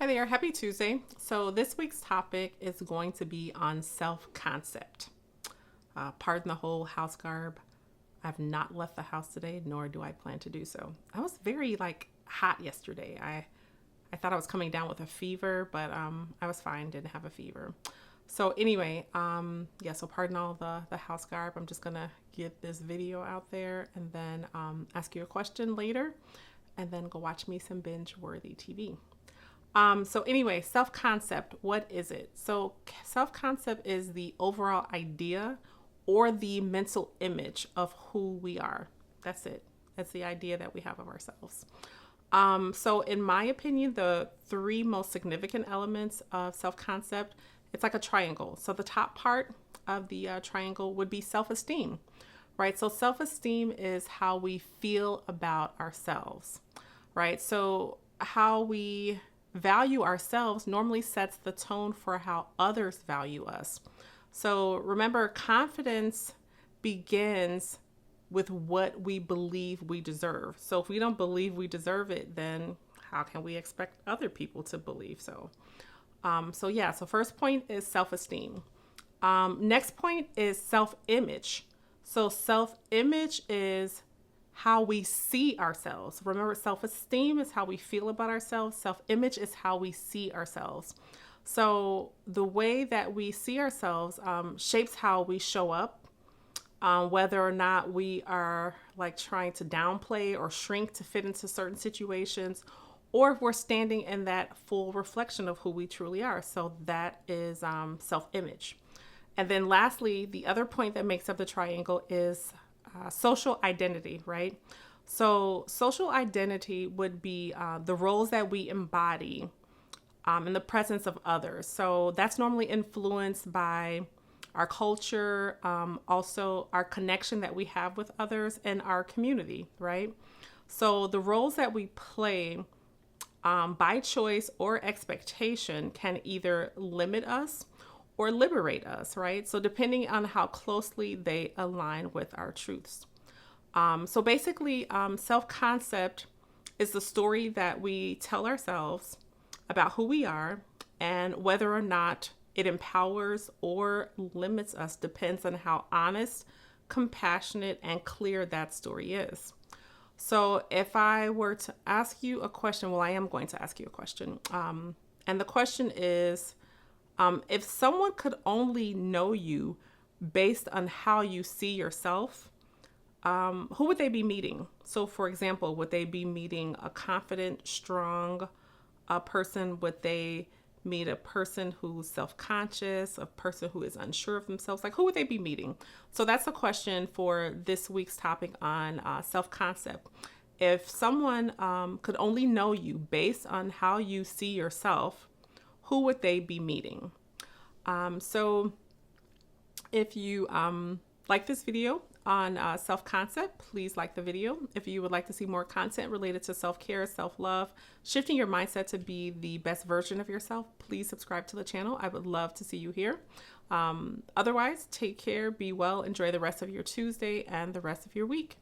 Hi there, happy Tuesday. So, this week's topic is going to be on self concept. Pardon the whole house garb. I've not left the house today, nor do I plan to do so. I was very hot yesterday. I thought I was coming down with a fever, but I was fine, didn't have a fever. So, anyway, so pardon all the house garb. I'm just going to get this video out there and then ask you a question later and then go watch me some binge worthy TV. So anyway, self-concept, what is it? So self-concept is the overall idea or the mental image of who we are. That's it. That's the idea that we have of ourselves. So in my opinion, the three most significant elements of self-concept, it's like a triangle. So the top part of the triangle would be self-esteem, right? So self-esteem is how we feel about ourselves, right? So how we value ourselves normally sets the tone for how others value us. So remember, confidence begins with what we believe we deserve. So if we don't believe we deserve it, then how can we expect other people to believe so? So first point is self-esteem. Next point is self-image. So self-image is how we see ourselves. Remember, self-esteem is how we feel about ourselves. Self-image is how we see ourselves. So the way that we see ourselves shapes how we show up, whether or not we are trying to downplay or shrink to fit into certain situations, or if we're standing in that full reflection of who we truly are. So that is self-image. And then lastly, the other point that makes up the triangle is social identity, right? So social identity would be the roles that we embody in the presence of others. So that's normally influenced by our culture, also our connection that we have with others and our community, right? So the roles that we play by choice or expectation can either limit us or liberate us, right? So depending on how closely they align with our truths. So basically, self-concept is the story that we tell ourselves about who we are, and whether or not it empowers or limits us depends on how honest, compassionate, and clear that story is. So if I were to ask you a question, well, I am going to ask you a question. And the question is, if someone could only know you based on how you see yourself, who would they be meeting? So, for example, would they be meeting a confident, strong person? Would they meet a person who's self-conscious, a person who is unsure of themselves? Who would they be meeting? So that's a question for this week's topic on self-concept. If someone could only know you based on how you see yourself, who would they be meeting? So if you like this video on self-concept, please like the video. If you would like to see more content related to self-care, self-love, shifting your mindset to be the best version of yourself, please subscribe to the channel. I would love to see you here. Otherwise, take care, be well, enjoy the rest of your Tuesday and the rest of your week.